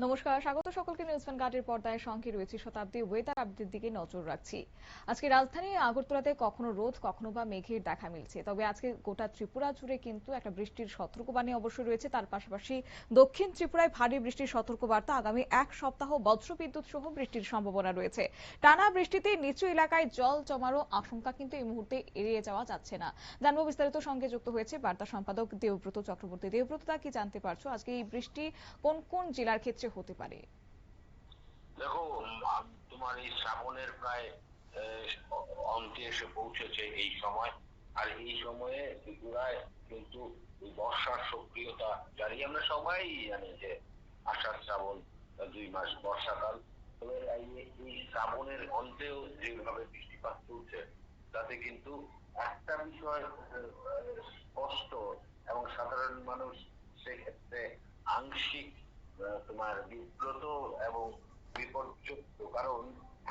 নমস্কার, স্বাগত সকলকে নিউজ ভ্যানগার্ডের পর্দায় সঙ্গে রয়েছে শতাব্দী। ওয়েদার আপডেটের দিকে নজর রাখছি। আজকে রাজধানী আগরতলাতে কখনো রোদ কখনো বা মেঘের দেখা মিলছে, তবে আজকে গোটা ত্রিপুরা জুড়ে কিন্তু একটা বৃষ্টির সতর্কবাণী অবশ্যই রয়েছে। তার পাশাপাশি দক্ষিণ ত্রিপুরায় ভারী বৃষ্টির সতর্কবার্তা। আগামী এক সপ্তাহ বজ্রবিদ্যুৎ সহ বৃষ্টির সম্ভাবনা রয়েছে। টানা বৃষ্টিতে নিচু এলাকায় জল জমারও আশঙ্কা কিন্তু এই মুহূর্তে এড়িয়ে যাওয়া যাচ্ছে না। জানবো বিস্তারিত, সঙ্গে যুক্ত হয়েছে বার্তা সম্পাদক দেবব্রত চক্রবর্তী। দেবব্রত দা, কি জানতে পারছো আজকে এই বৃষ্টি কোন কোন জেলার ক্ষেত্রে হতে পারে? দেখো, তোমার এই শ্রাবণের প্রায় অন্তে এসে পৌঁছেছে এই সময়। আর এই সময়ে ত্রিপুরায় কিন্তু বর্ষার সক্রিয়তা জারি। আমরা সবাই জানি যে আষাঢ় শ্রাবণ 2 মাস বর্ষাকাল। তবে এই শ্রাবণের অন্তেও যেভাবে বৃষ্টিপাত চলছে তাতে কিন্তু একটা বিষয় স্পষ্ট, এবং সাধারণ মানুষ সেক্ষেত্রে আংশিক তোমার বিব্রত এবং বিপর্যস্ত। কারণ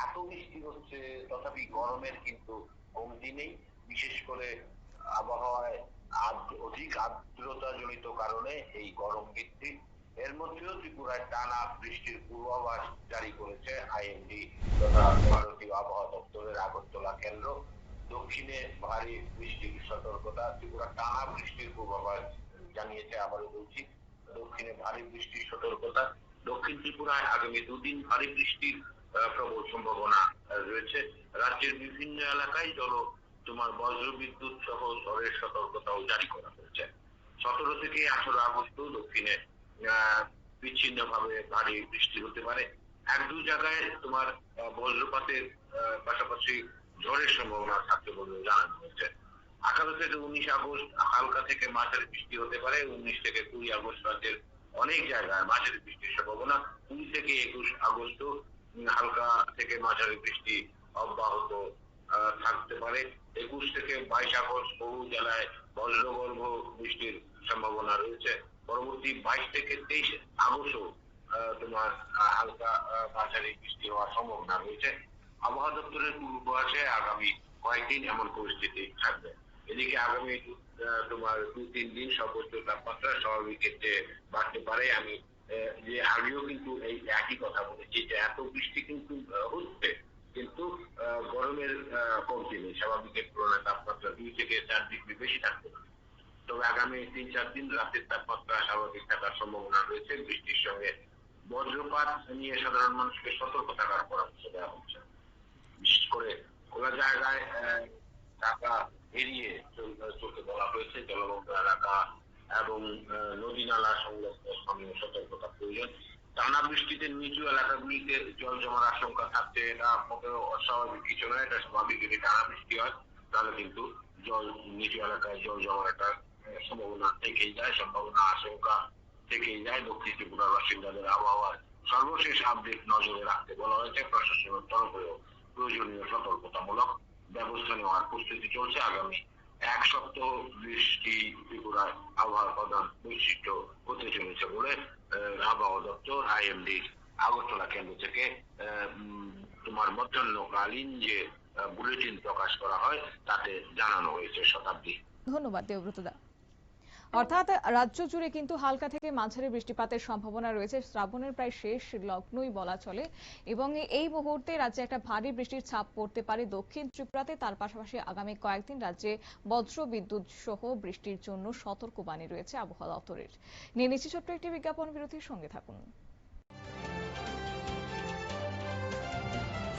এত বৃষ্টি হচ্ছে তথাপি গরমের কিন্তু কমতি নেই। বিশেষ করে আবহাওয়ায় অধিক আর্দ্রতা জনিত কারণে এই গরম বৃদ্ধি। এর মধ্যেও ত্রিপুরায় টানা বৃষ্টির পূর্বাভাস জারি করেছে আইএমডি তথা ভারতীয় আবহাওয়া দপ্তরের আগরতলা কেন্দ্র। দক্ষিণে ভারী বৃষ্টির সতর্কতা। ত্রিপুরা টানা বৃষ্টির পূর্বাভাস জানিয়েছে। আবারও বলছি, দক্ষিণে ভারী বৃষ্টির সতর্কতা। দক্ষিণ ত্রিপুরায় আগামী 2 দিন ভারী বৃষ্টির প্রবল সম্ভাবনা রয়েছে। রাজ্যের বিভিন্ন এলাকায় তোমার বজ্রবিদ্যুৎ সহ ঝড়ের সতর্কতাও জারি করা হয়েছে। 17 থেকে 18 আগস্ট দক্ষিণে বিচ্ছিন্ন ভাবে ভারী বৃষ্টি হতে পারে। 1-2 জায়গায় তোমার বজ্রপাতের পাশাপাশি ঝড়ের সম্ভাবনা থাকতে বলে জানানো হয়েছে। 18 থেকে 19 আগস্ট হালকা থেকে মাঝারি বৃষ্টি হতে পারে। 19 থেকে 20 আগস্ট রাজ্যের অনেক জায়গায় মাঝারি বৃষ্টির সম্ভাবনা। 20 থেকে 21 আগস্ট হালকা থেকে মাঝারি বৃষ্টি অব্যাহত থাকতে পারে। 21 থেকে 22 আগস্ট বহু জেলায় বজ্রগর্ভ বৃষ্টির সম্ভাবনা রয়েছে। পরবর্তী 22 থেকে 23 আগস্ট তোমার হালকা মাঝারি বৃষ্টি হওয়ার সম্ভাবনা রয়েছে। আবহাওয়া দপ্তরের পূর্বাভাসে আগামী কয়েকদিন এমন পরিস্থিতি থাকবে। এদিকে আগামী তোমার 2-3 দিন সর্বোচ্চ তাপমাত্রা স্বাভাবিকের চেয়ে বাড়তে পারে। আমি যে আগেও কিন্তু এই একই কথা বলেছি যে এত বৃষ্টি কিন্তু হচ্ছে, কিন্তু গরমের কমতি নেই। স্বাভাবিকের তুলনায় তাপমাত্রা 2 থেকে 4 ডিগ্রি বেশি থাকতে পারে। তবে আগামী 3-4 দিন রাতের তাপমাত্রা স্বাভাবিক থাকার সম্ভাবনা রয়েছে। বৃষ্টির সঙ্গে বজ্রপাত নিয়ে সাধারণ মানুষকে সতর্ক থাকার পরামর্শ দেওয়া হচ্ছে। বিশেষ করে খোলা জায়গায় থাকা এড়িয়ে চলতে বলা হয়েছে। জলমগ্ন এলাকা এবং নদী নালা সংলগ্ন স্থানীয় সতর্কতা প্রয়োজন। টানা বৃষ্টিতে নিচু এলাকাগুলিতে জল জমার আশঙ্কা থাকছে। এটা মোটেও অস্বাভাবিক কিছু নয়, এটা স্বাভাবিক। যদি টানা বৃষ্টি হয় তাহলে কিন্তু নিচু এলাকায় জল জমার একটা সম্ভাবনা থেকেই যায়, সম্ভাবনা আশঙ্কা থেকেই যায়। দক্ষিণ ত্রিপুরার বাসিন্দাদের আবহাওয়ার সর্বশেষ আপডেট নজরে রাখতে বলা হয়েছে। প্রশাসনের তরফেও প্রয়োজনীয় সতর্কতামূলক ব্যবস্থা নেওয়ার প্রস্তুতি চলছে। আগামী এক সপ্তাহ বৃষ্টি ত্রিপুরার আবহাওয়ার প্রধান বৈশিষ্ট্য হতে চলেছে বলে আবহাওয়া দপ্তর আইএমডি আগরতলা কেন্দ্র থেকে তোমার মধ্যাহ্নকালীন যে বুলেটিন প্রকাশ করা হয় তাতে জানানো হয়েছে। শতাব্দী। ধন্যবাদ দেবব্রত দা। অর্থাৎ রাজ্য জুড়ে কিন্তু হালকা থেকে মাঝারি বৃষ্টিপাতের সম্ভাবনা রয়েছে। শ্রাবণের প্রায় শেষ লগ্নই বলা চলে, এবং এই মুহূর্তে রাজ্যে একটা ভারী বৃষ্টির ছাপ পড়তে পারে দক্ষিণ ত্রিপুরাতে। তার পাশাপাশি আগামী কয়েকদিন রাজ্যে বজ্র বিদ্যুৎ সহ বৃষ্টির জন্য সতর্কবাণী রয়েছে আবহাওয়া দপ্তরের। নিয়ে নিচ্ছি ছোট্ট একটি বিজ্ঞাপন বিরতির, সঙ্গে থাকুন।